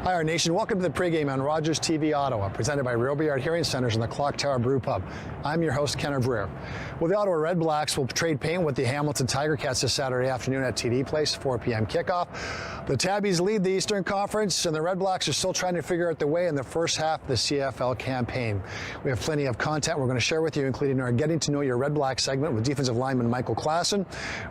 Hi, our nation. Welcome to the pregame on Rogers TV Ottawa, presented by Real Yard Hearing Centers and the Clock Tower Brew Pub. I'm your host, Ken Evraire. Well, the Ottawa RedBlacks will trade paint with the Hamilton Tiger Cats this Saturday afternoon at TD Place, 4 p.m. kickoff. The Tabbies lead the Eastern Conference, and the RedBlacks are still trying to figure out their way in the first half of the CFL campaign. We have plenty of content we're going to share with you, including our Getting to Know Your RedBlack segment with defensive lineman Michael Klassen.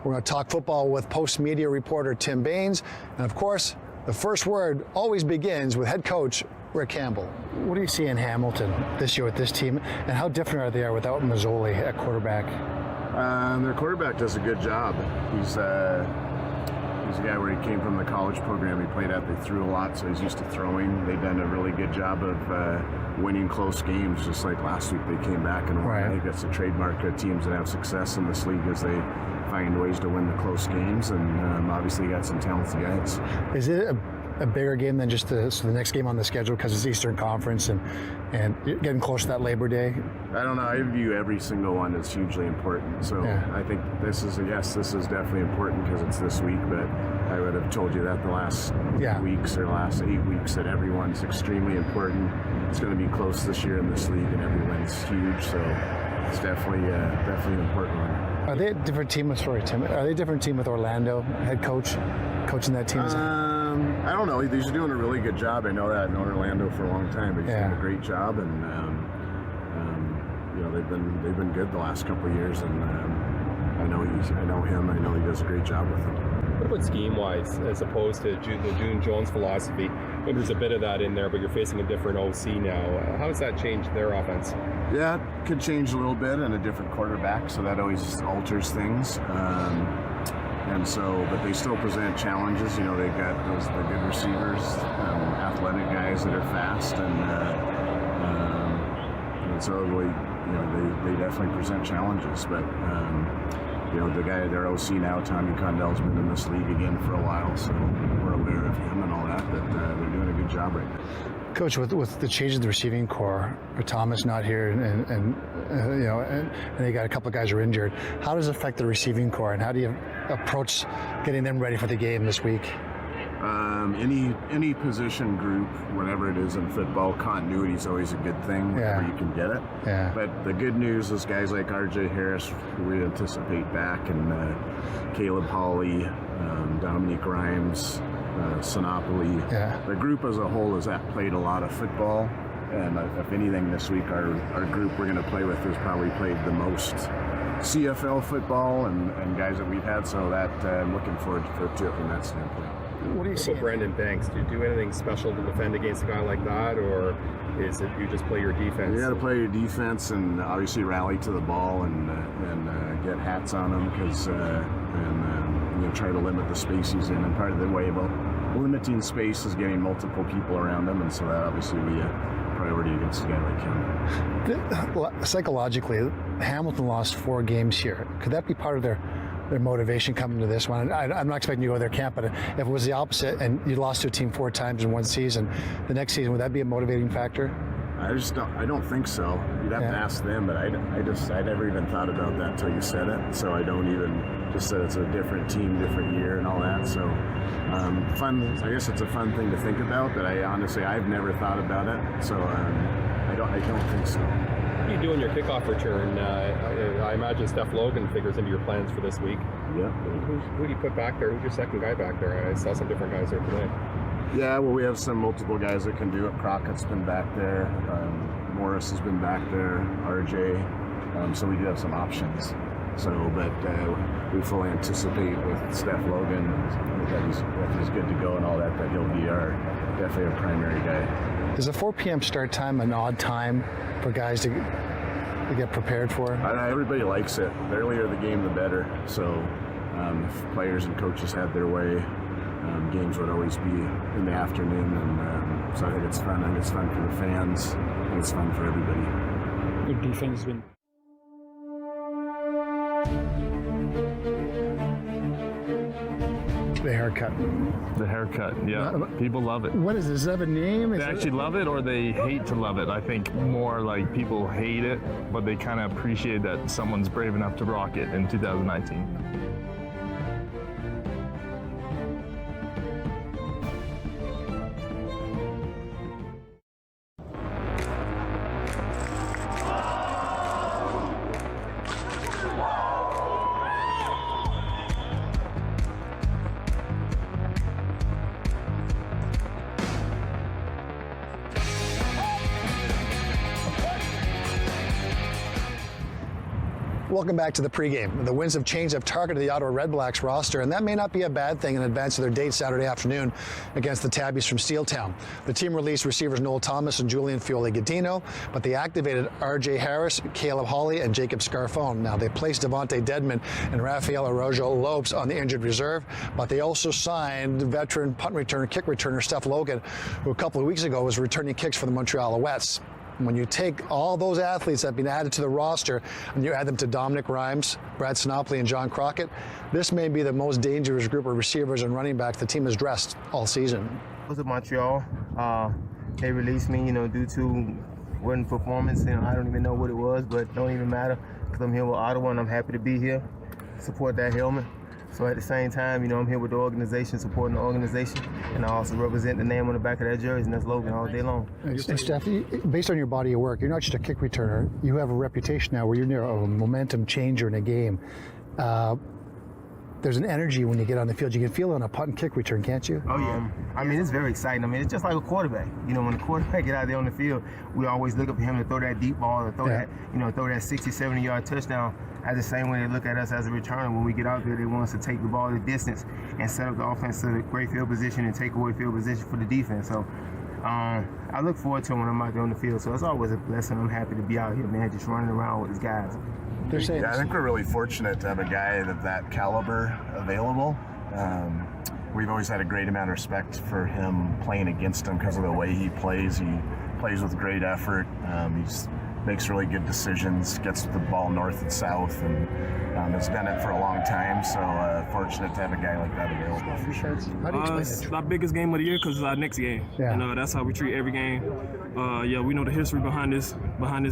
We're going to talk football with post-media reporter Tim Baines, and of course, the first word always begins with head coach Rick Campbell. What do you see in Hamilton this year with this team, and how different are they without Mazzoli at quarterback? Their quarterback does a good job. He's a guy where he came from the college program he played at. They threw a lot, so he's used to throwing. They've done a really good job of winning close games, just like last week they came back and won. Right. I think that's a trademark of teams that have success in this league, is they find ways to win the close games, and obviously got some talented guys. Is it a bigger game than just the next game on the schedule because it's Eastern Conference and getting close to that Labor Day? I don't know. I view every single one as hugely important. So yeah. I think this is definitely important because it's this week, but I would have told you that the last weeks or last 8 weeks that everyone's extremely important. It's going to be close this year in this league, and everyone's huge. So it's definitely an important one. Are they a different team with Tim? Are they a different team with Orlando head coach coaching that team? I don't know. He's doing a really good job. I know that. I've known Orlando for a long time, but he's doing a great job, and they've been good the last couple of years, and I know him. I know he does a great job with them. What about scheme-wise, as opposed to the June Jones philosophy? Maybe there's a bit of that in there, but you're facing a different OC now. How does that change their offense? Yeah, it could change a little bit, and a different quarterback, so that always alters things. But they still present challenges. You know, they've got the good receivers, athletic guys that are fast, and so they definitely present challenges. But the guy, their OC now, Tommy Condell's been in this league again for a while, so we're aware of him and all that. But they're doing a good job right now. Coach, with the change in the receiving core, with Thomas not here, and they got a couple of guys who are injured, how does it affect the receiving core, and how do you approach getting them ready for the game this week? Any position group, whatever it is in football, continuity is always a good thing whenever you can get it. Yeah. But the good news is guys like R.J. Harris, who we anticipate back, and Caleb Hawley, Dominique Rhymes, Sinopoli. Yeah. The group as a whole has played a lot of football, and if anything this week, our group we're going to play with has probably played the most CFL football and guys that we've had, so that I'm looking forward to it from that standpoint. What do you see? Brendan Banks, do you do anything special to defend against a guy like that, or is it you just play your defense? You got to play your defense and obviously rally to the ball and get hats on him and try to limit the space he's in. And part of the way about limiting space is getting multiple people around him, and so that obviously will be a priority against a guy like him. Psychologically, Hamilton lost 4 games here. Could that be part of their motivation coming to this one? I'm not expecting you to go to their camp, but if it was the opposite and you lost to a team 4 times in one season, the next season, would that be a motivating factor? I don't think so. You'd have to ask them, but I never even thought about that until you said it. So I don't even, just said it's a different team, different year and all that. So fun, I guess it's a fun thing to think about, but I've never thought about it. So I don't think so. What do you do on your kickoff return? I imagine Steph Logan figures into your plans for this week. Yeah. Who do you put back there? Who's your second guy back there? I saw some different guys there today. Yeah, well, we have some multiple guys that can do it. Crockett's been back there. Morris has been back there. RJ. So we do have some options. But we fully anticipate with Steph Logan that he's good to go and all that he'll be definitely our primary guy. Is a 4 p.m. start time an odd time for guys to get prepared for? Everybody likes it. The earlier the game, the better. So if players and coaches had their way, games would always be in the afternoon, and so I think it's fun. I think it's fun for the fans. I think it's fun for everybody. Good defense win. The haircut, yeah. People love it. What is this? Does it have a name? They actually love it, or they hate to love it. I think more like people hate it, but they kind of appreciate that someone's brave enough to rock it in 2019. Welcome back to the pregame. The winds of change have targeted the Ottawa RedBlacks roster, and that may not be a bad thing in advance of their date Saturday afternoon against the Tabbies from Steeltown. The team released receivers Noel Thomas and Julian Fiole-Gadino, but they activated R.J. Harris, Caleb Hawley, and Jacob Scarfone. Now, they placed Devontae Dedman and Rafael Araujo Lopes on the injured reserve, but they also signed veteran punt returner, kick returner Steph Logan, who a couple of weeks ago was returning kicks for the Montreal Alouettes. When you take all those athletes that have been added to the roster and you add them to Dominic Rhymes, Brad Sinopoli, and John Crockett, this may be the most dangerous group of receivers and running backs the team has dressed all season. I was at Montreal. They released me, due to one performance. I don't even know what it was, but it don't even matter because I'm here with Ottawa and I'm happy to be here, support that helmet. So at the same time, I'm here with the organization, supporting the organization, and I also represent the name on the back of that jersey, and that's Logan all day long. And Steph, based on your body of work, you're not just a kick returner. You have a reputation now where you're near a momentum changer in a game. There's an energy when you get on the field. You can feel it on a punt and kick return, can't you? Oh, yeah. It's very exciting. It's just like a quarterback. When the quarterback get out there on the field, we always look up for him to throw that deep ball or throw that, throw that 60, 70-yard touchdown. At the same way they look at us as a returner. When we get out there, they want us to take the ball the distance and set up the offense to the great field position and take away field position for the defense. So I look forward to it when I'm out there on the field. So it's always a blessing. I'm happy to be out here, man, just running around with these guys. Yeah, I think we're really fortunate to have a guy of that caliber available. We've always had a great amount of respect for him playing against him because of the way he plays. He plays with great effort. He makes really good decisions, gets the ball north and south, and has done it for a long time. So fortunate to have a guy like that available for sure. How do you explain It's it? our biggest game of the year because it's our next game. Yeah. And that's how we treat every game. We know the history behind this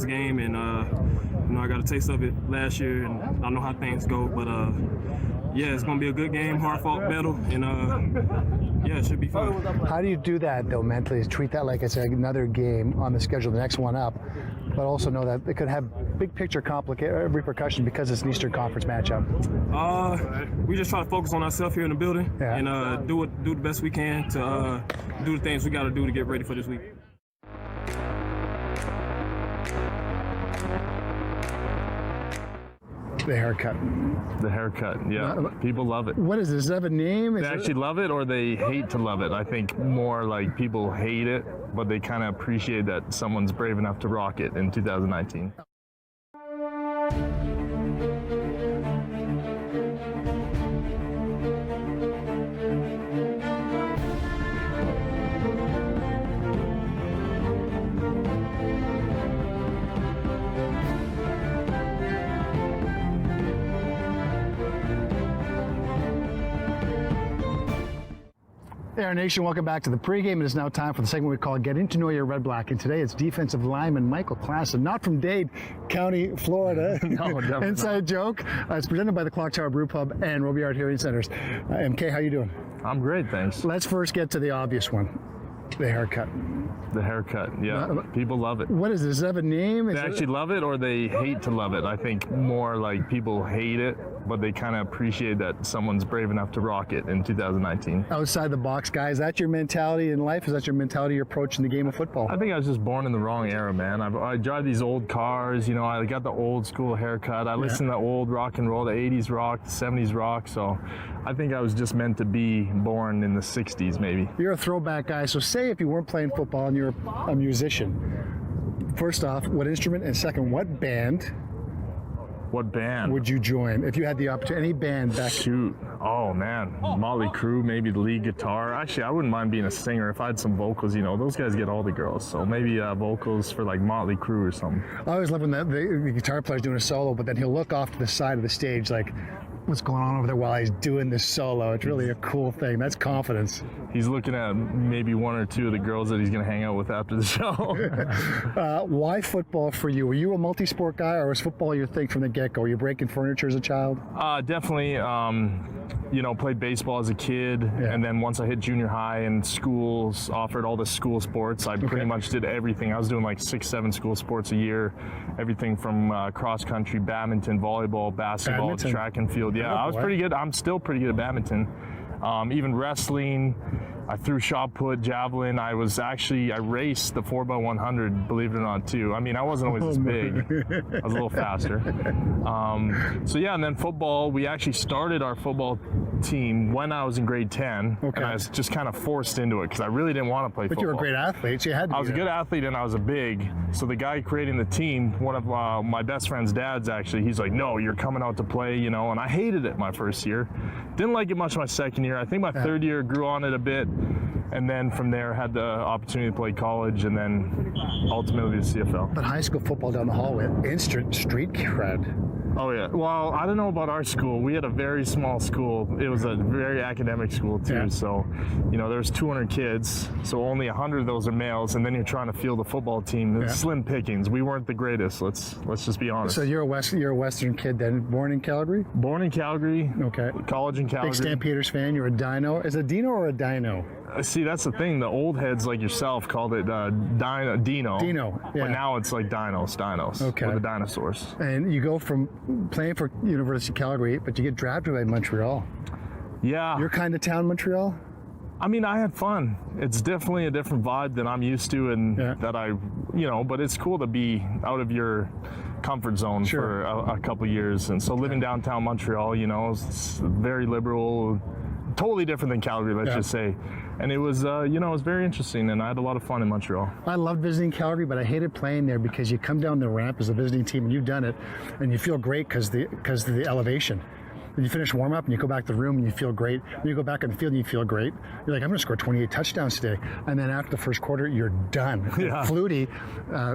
game, and I got a taste of it last year, and I know how things go. But it's gonna be a good game, hard-fought battle, and it should be fun. How do you do that, though, mentally? Treat that like it's another game on the schedule, the next one up, but also know that it could have big picture repercussions because it's an Eastern Conference matchup. We just try to focus on ourselves here in the building and do the best we can to do the things we got to do to get ready for this week. The haircut. The haircut, yeah. People love it. What is this? Does it have a name? They actually love it or they hate to love it. I think more like people hate it, but they kind of appreciate that someone's brave enough to rock it in 2019. Air Nation, welcome back to the pregame. It is now time for the segment we call Getting to Know Your Red Black. And today it's defensive lineman Michael Klassen, not from Dade County, Florida. No, definitely Inside joke. It's presented by the Clock Tower Brew Pub and Robillard Hearing Centers. MK, how you doing? I'm great, thanks. Let's first get to the obvious one. The haircut. The haircut, yeah. People love it. What is this? Does it have a name? They actually love it or they hate to love it. I think more like people hate it, but they kind of appreciate that someone's brave enough to rock it in 2019. Outside the box, guy. Is that your mentality in life? Is that your mentality you're approaching the game of football? I think I was just born in the wrong era, man. I drive these old cars, I got the old school haircut. I listen to old rock and roll, the 80s rock, the 70s rock. So I think I was just meant to be born in the 60s, maybe. You're a throwback guy. So say if you weren't playing football and you're a musician, first off, what instrument? And second, what band? What band would you join if you had the opportunity? Any band back? Shoot. Oh, man. Motley Crue, maybe the lead guitar. Actually, I wouldn't mind being a singer if I had some vocals. Those guys get all the girls. So maybe vocals for like Motley Crue or something. I always love when the guitar player's doing a solo, but then he'll look off to the side of the stage like, what's going on over there while he's doing this solo? It's really a cool thing. That's confidence. He's looking at maybe one or two of the girls that he's going to hang out with after the show. Why football for you? Were you a multi-sport guy, or was football your thing from the get-go? Were you breaking furniture as a child? Definitely. Played baseball as a kid, and then once I hit junior high and schools offered all the school sports, I pretty much did everything. I was doing like 6-7 school sports a year, everything from cross country, badminton, volleyball, basketball, track and field. Yeah, I was pretty good. I'm still pretty good at badminton. Even wrestling, I threw shot put, javelin. I raced the 4x100, believe it or not, too. I mean, I wasn't always this big. I was a little faster. So yeah, and then football, we actually started our football team when I was in grade 10. Okay. And I was just kind of forced into it because I really didn't want to play football. But you were a great athlete, so you had to I was a good athlete and I was a big. So the guy creating the team, one of my best friend's dads actually, he's like, no, you're coming out to play, you know, and I hated it my first year. Didn't like it much my second year. I think my third year grew on it a bit. And then from there had the opportunity to play college and then ultimately the CFL. But high school football down the hallway, instant street cred. Oh yeah. Well, I don't know about our school. We had a very small school. It was a very academic school too. Yeah. So, you know, there's 200 kids. So only 100 of those are males, and then you're trying to field a football team. It's slim pickings. We weren't the greatest. Let's just be honest. So you're a Western kid then, born in Calgary? Born in Calgary. Okay. College in Calgary. Big Stampeders fan. You're a dino. Is it Dino or a Dino? See, that's the thing. The old heads like yourself called it Dino. Dino. Yeah. But now it's like dinos. Okay. With the dinosaurs. And you go from playing for University of Calgary, but you get drafted by Montreal. Yeah. Your kind of town, Montreal? I mean, I had fun. It's definitely a different vibe than I'm used to, and that I, you know, but it's cool to be out of your comfort zone for a couple years. And so living downtown Montreal, you know, it's very liberal, totally different than Calgary, let's just say. And it was, you know, it was very interesting, and I had a lot of fun in Montreal. I loved visiting Calgary, but I hated playing there because you come down the ramp as a visiting team, and you've done it, and you feel great because of the elevation. And you finish warm up and you go back to the room and you feel great. Then you go back on the field and you feel great. You're like, I'm going to score 28 touchdowns today. And then after the first quarter, you're done. Yeah. Flutie,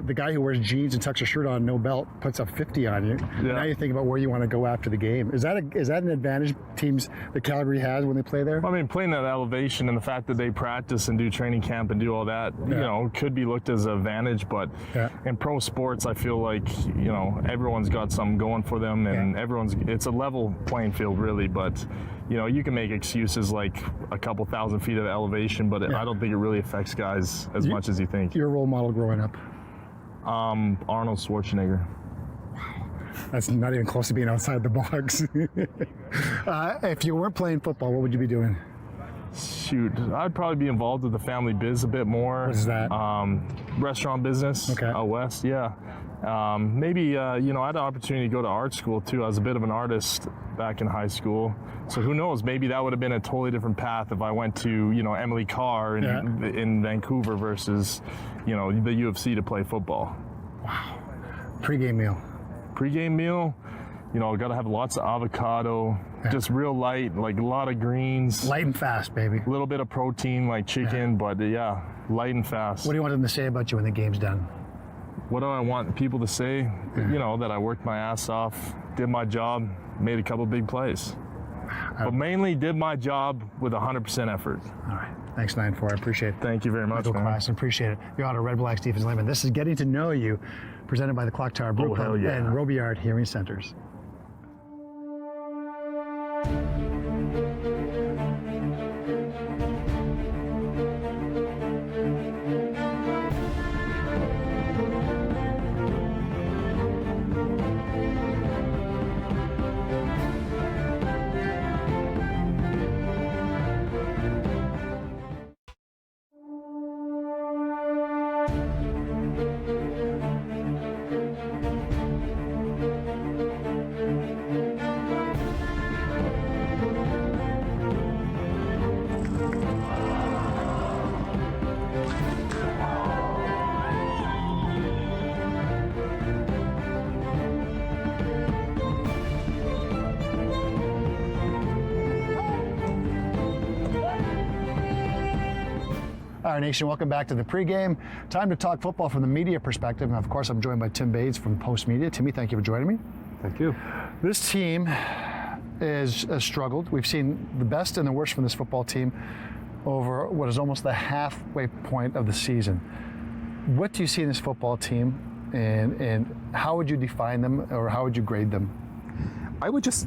the guy who wears jeans and tucks a shirt on, no belt, puts up 50 on you. Yeah. Now you think about where you want to go after the game. Is that an advantage teams that Calgary has when they play there? I mean, playing at elevation and the fact that they practice and do training camp and do all that, you know, could be looked as an advantage. But in pro sports, I feel like, you know, everyone's got something going for them, and it's a level playing field, really. But you know, you can make excuses like a couple thousand feet of elevation, but I don't think it really affects guys as much as you think. Your role model growing up? Arnold Schwarzenegger. That's not even close to being outside the box. If you weren't playing football, what would you be doing? Shoot, I'd probably be involved with the family biz a bit more. What is that? Restaurant business. Okay. Out west, yeah. Maybe, you know, I had an opportunity to go to art school too. I was a bit of an artist back in high school. So who knows, maybe that would have been a totally different path if I went to, you know, Emily Carr in Vancouver versus, you know, the UFC to play football. Wow. Pre-game meal. Pre-game meal, you know, got to have lots of avocado, just real light, like a lot of greens. Light and fast, baby. A little bit of protein like chicken, but light and fast. What do you want them to say about you when the game's done? What do I want people to say? You know, that I worked my ass off, did my job, made a couple big plays. But mainly did my job with 100% effort. All right. Thanks, 9-4. I appreciate it. Thank you very much, man. Class. I appreciate it. You're Ottawa RedBlacks defense lineman. This is Getting to Know You, presented by the Clock Tower Brew Pub and Robillard Hearing Centers. All right, Nation, welcome back to the pregame. Time to talk football from the media perspective. And of course, I'm joined by Tim Bates from Post Media. Timmy, thank you for joining me. Thank you. This team has struggled. We've seen the best and the worst from this football team over what is almost the halfway point of the season. What do you see in this football team, and how would you define them, or how would you grade them? I would just,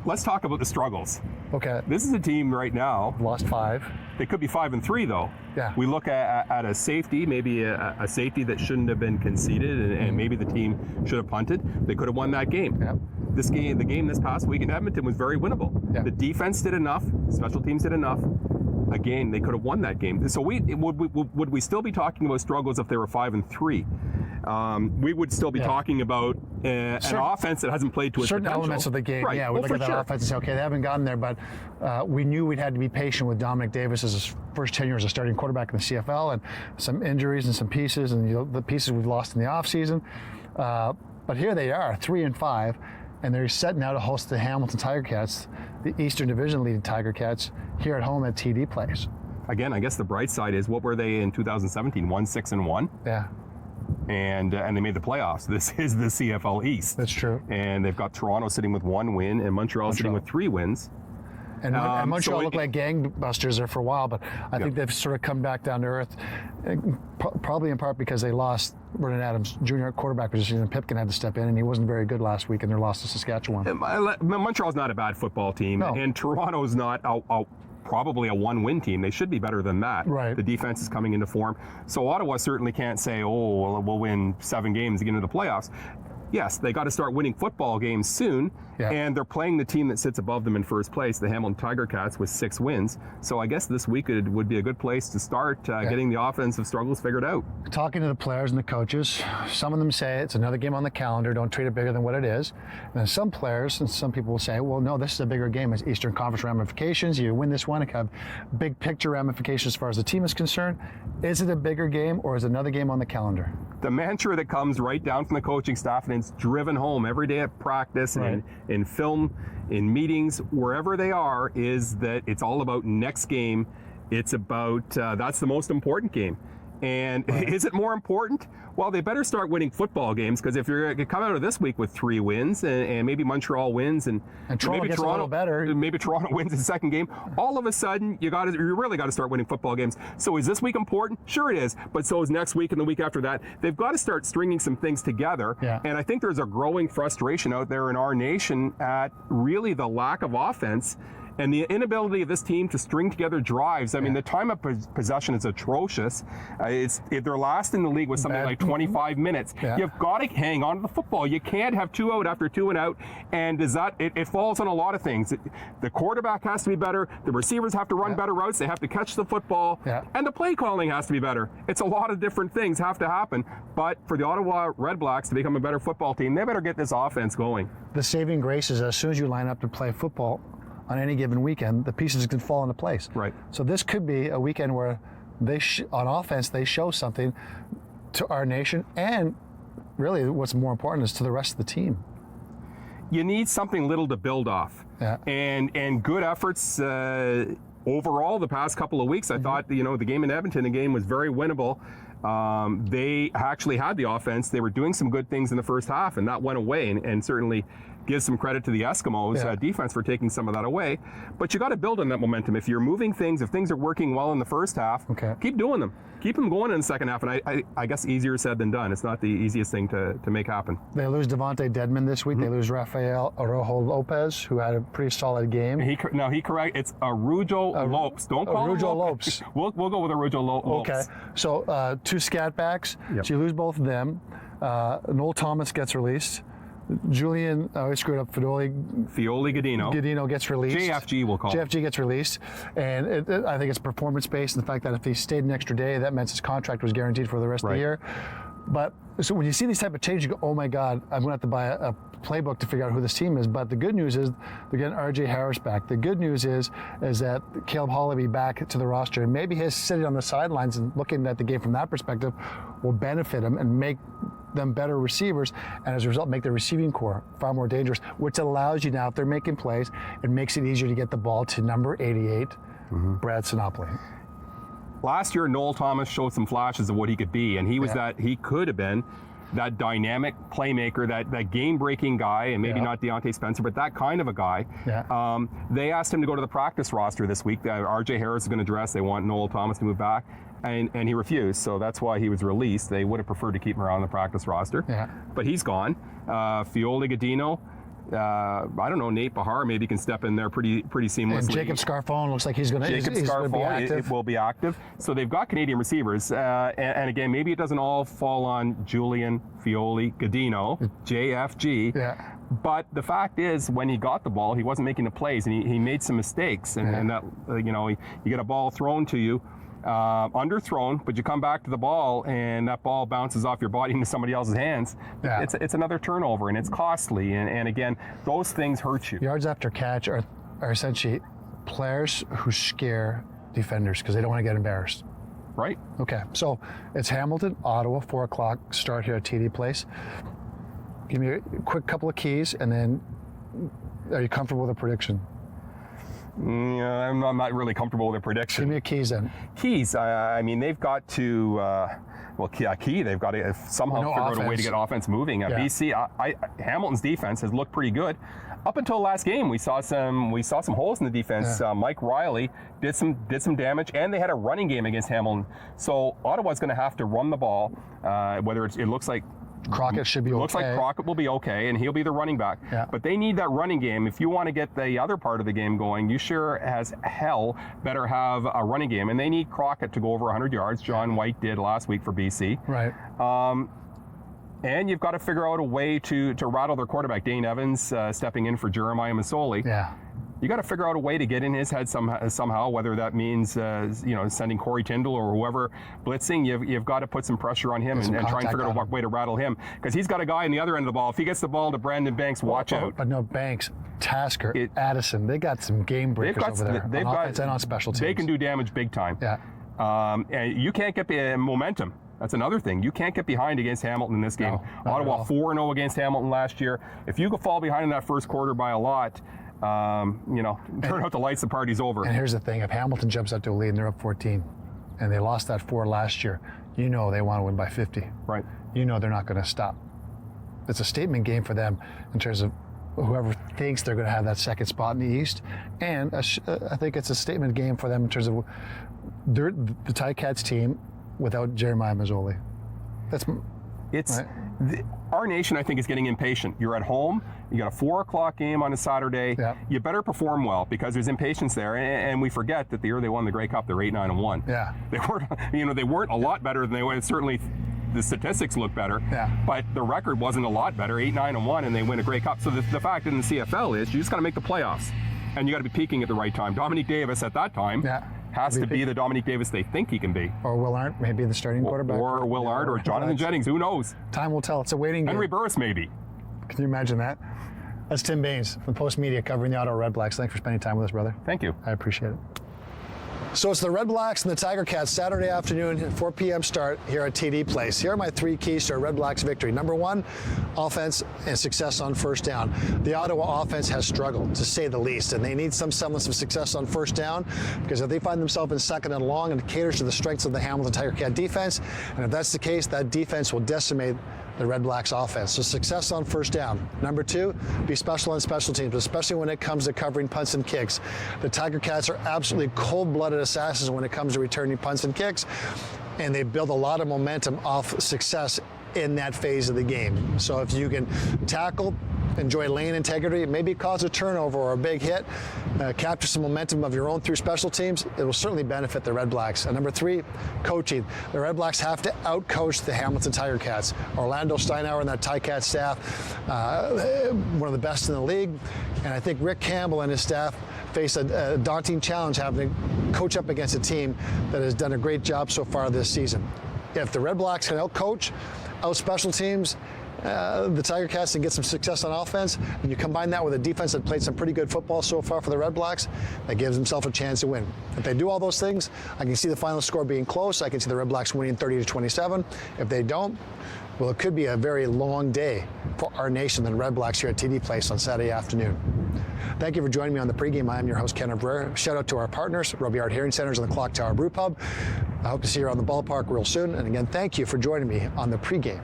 let's talk about the struggles. Okay. This is a team right now. Lost 5. They could be 5-3 though. Yeah. We look at a safety, maybe a safety that shouldn't have been conceded, and maybe the team should have punted. They could have won that game. Yep. The game this past week in Edmonton was very winnable. Yeah. The defense did enough, special teams did enough. again, they could have won that game. So would we still be talking about struggles if they were 5-3? We would still be talking about an offense that hasn't played to its certain potential. elements of the game. Right. Yeah, we well, look at that sure. offense and say, okay, they haven't gotten there, but we knew we'd had to be patient with Dominic Davis as his first tenure as a starting quarterback in the CFL, and some injuries and some pieces, and the pieces we've lost in the offseason. But here they are, 3-5, and they're set now to host the Hamilton Tiger Cats, the Eastern Division leading Tiger Cats, here at home at TD Place. Again, I guess the bright side is, what were they in 2017? 1-6-1. Yeah. And they made the playoffs. This is the CFL East. That's true. And they've got Toronto sitting with 1 win and Montreal sitting with 3 wins. And Montreal looked like gangbusters there for a while, but I think they've sort of come back down to earth, probably in part because they lost Vernon Adams Jr. at quarterback position, and Pipkin had to step in, and he wasn't very good last week in their loss to Saskatchewan. Montreal's not a bad football team, and Toronto's not probably a 1-win team. They should be better than that. Right. The defense is coming into form. So Ottawa certainly can't say, oh, we'll win 7 games to get into the playoffs. Yes, they got to start winning football games soon, and they're playing the team that sits above them in first place, the Hamilton Tiger Cats, with 6 wins. So I guess this week would be a good place to start getting the offensive struggles figured out. Talking to the players and the coaches, some of them say it's another game on the calendar, don't treat it bigger than what it is. And then some players and some people will say, well, no, this is a bigger game. It's Eastern Conference ramifications. You win this one, it can have big picture ramifications as far as the team is concerned. Is it a bigger game, or is it another game on the calendar? The mantra that comes right down from the coaching staff, and it's driven home every day at practice and in film, in meetings, wherever they are, is that it's all about next game. It's about, that's the most important game. And is it more important? Well, they better start winning football games, because if you're going to come out of this week with 3 wins and maybe Montreal wins and Toronto maybe gets a little better, maybe Toronto wins the second game, all of a sudden you really got to start winning football games. So is this week important? Sure it is, but so is next week and the week after that. They've got to start stringing some things together. And I think there's a growing frustration out there in our nation at really the lack of offense and the inability of this team to string together drives. I mean, the time of possession is atrocious. They're last in the league with something like 25 minutes. You've got to hang on to the football. You can't have 2 out after 2 and out. And it falls on a lot of things. The quarterback has to be better. The receivers have to run better routes. They have to catch the football. And the play calling has to be better. It's a lot of different things have to happen. But for the Ottawa RedBlacks to become a better football team, they better get this offense going. The saving grace is as soon as you line up to play football on any given weekend, the pieces can fall into place. Right. So this could be a weekend where on offense, they show something to our nation, and really what's more important is to the rest of the team. You need something little to build off. And good efforts overall the past couple of weeks. I thought, the game in Edmonton, the game was very winnable. They actually had the offense. They were doing some good things in the first half, and that went away, and certainly gives some credit to the Eskimos defense for taking some of that away. But you got to build on that momentum. If you're moving things, if things are working well in the first half, keep doing them. Keep them going in the second half. And I guess easier said than done. It's not the easiest thing to make happen. They lose Devontae Dedmon this week. They lose Rafael Araujo Lopez, who had a pretty solid game. He correct. It's Araujo Lopes. Don't call him Lopes. We'll go with Araujo Lopes. Okay. So 2 scat backs. So you lose both of them. Noel Thomas gets released. Julian, I screwed up, Fioli Gadino gets released. JFG will call. JFG gets released. And I think it's performance-based, and the fact that if he stayed an extra day, that meant his contract was guaranteed for the rest of the year. But so when you see these type of changes, you go, oh my God, I'm going to have to buy a playbook to figure out who this team is. But the good news is they're getting RJ Harris back. The good news is that Caleb Hall will be back to the roster, and maybe his sitting on the sidelines and looking at the game from that perspective will benefit him and make them better receivers, and as a result make the receiving core far more dangerous, which allows you now, if they're making plays, it makes it easier to get the ball to number 88, Brad Sinopoli. Last year, Noel Thomas showed some flashes of what he could be, and he was he could have been that dynamic playmaker, that game-breaking guy, and maybe not Deontay Spencer, but that kind of a guy. They asked him to go to the practice roster this week. RJ Harris is going to dress. They want Noel Thomas to move back, and he refused, so that's why he was released. They would have preferred to keep him around the practice roster, but he's gone. Fioli Gadino, I don't know, Nate Bahar maybe can step in there pretty seamlessly. And Jacob Scarfone looks like he's going to be active. It will be active. So they've got Canadian receivers. And again, maybe it doesn't all fall on Julian Fioli Gadino, JFG. Yeah. But the fact is, when he got the ball, he wasn't making the plays, and he made some mistakes. And that, you get a ball thrown to you, underthrown, but you come back to the ball, and that ball bounces off your body into somebody else's hands. Yeah. It's another turnover, and it's costly. And again, those things hurt you. Yards after catch are essentially players who scare defenders because they don't want to get embarrassed. Right. Okay, so it's Hamilton, Ottawa, 4 o'clock start here at TD Place. Give me a quick couple of keys, and then are you comfortable with a prediction? Yeah, I'm not really comfortable with a prediction. Give me a keys then. Keys, I mean, they've got to, they've got to somehow figure out a way to get offense moving. BC, Hamilton's defense has looked pretty good. Up until last game, we saw some holes in the defense. Mike Riley did some damage, and they had a running game against Hamilton. So Ottawa's going to have to run the ball. Whether it looks like Crockett should be okay. Looks like Crockett will be okay, and he'll be the running back. Yeah. But they need that running game. If you want to get the other part of the game going, you sure as hell better have a running game. And they need Crockett to go over 100 yards. John White did last week for BC. Right. And you've got to figure out a way to rattle their quarterback, Dane Evans, stepping in for Jeremiah Masoli. Yeah. You got to figure out a way to get in his head somehow, whether that means sending Corey Tyndall or whoever blitzing. You've got to put some pressure on him and try and figure out a way to rattle him, because he's got a guy on the other end of the ball. If he gets the ball to Brandon Banks, watch out. But no, Banks, Tasker, Addison, they got some game breakers over there on offense and on special teams. They can do damage big time. Yeah. And you can't get momentum. That's another thing. You can't get behind against Hamilton in this game. Ottawa 4-0 against Hamilton last year. If you could fall behind in that first quarter by a lot, turn out the lights, the party's over. And here's the thing, if Hamilton jumps out to a lead and they're up 14, and they lost that 4 last year, they want to win by 50. Right. They're not going to stop. It's a statement game for them in terms of whoever thinks they're going to have that second spot in the East. And I think it's a statement game for them in terms of the Ticats team without Jeremiah Masoli. Our nation, I think, is getting impatient. You're at home. You got a 4 o'clock game on a Saturday. Yeah. You better perform well, because there's impatience there. And we forget that the year they won the Grey Cup, they're 8-9-1. Yeah. They weren't a lot better than they were. Certainly, the statistics look better. Yeah. But the record wasn't a lot better. 8-9-1, and they win a Grey Cup. So the fact in the CFL is you just got to make the playoffs, and you got to be peaking at the right time. Dominique Davis at that time. Yeah. Has to be the Dominique Davis they think he can be. Or Will Arndt, maybe the starting quarterback. Or Will Arndt, or Jonathan Jennings, who knows? Time will tell. It's a waiting game. Henry Burris, maybe. Can you imagine that? That's Tim Baines from Post Media covering the Ottawa RedBlacks. Thanks for spending time with us, brother. Thank you. I appreciate it. So it's the RedBlacks and the Tiger Cats Saturday afternoon, 4 p.m. start here at TD Place. Here are my 3 keys to a RedBlacks victory. Number 1, offense and success on first down. The Ottawa offense has struggled, to say the least, and they need some semblance of success on first down, because if they find themselves in second and long, it caters to the strengths of the Hamilton Tiger Cat defense, and if that's the case, that defense will decimate the RedBlacks offense. So success on first down. Number 2, be special on special teams, especially when it comes to covering punts and kicks. The Tiger Cats are absolutely cold-blooded assassins when it comes to returning punts and kicks, and they build a lot of momentum off success in that phase of the game. So if you can tackle, enjoy lane integrity, maybe cause a turnover or a big hit, capture some momentum of your own through special teams, it will certainly benefit the RedBlacks. And number 3, coaching. The RedBlacks have to out-coach the Hamilton Tiger Cats. Orlando Steinauer and that Ticat staff, one of the best in the league. And I think Rick Campbell and his staff face a daunting challenge having to coach up against a team that has done a great job so far this season. If the RedBlacks can out-coach, out-special teams, the Tiger Cats, and get some success on offense, and you combine that with a defense that played some pretty good football so far for the RedBlacks, that gives themselves a chance to win. If they do all those things, I can see the final score being close. I can see the RedBlacks winning 30-27. If they don't, well, it could be a very long day for our nation and RedBlacks here at TD Place on Saturday afternoon. Thank you for joining me on the pregame. I am your host, Ken Evraire. Shout out to our partners, Robillard Hearing Centers and the Clock Tower Brew Pub. I hope to see you around the ballpark real soon. And again, thank you for joining me on the pregame.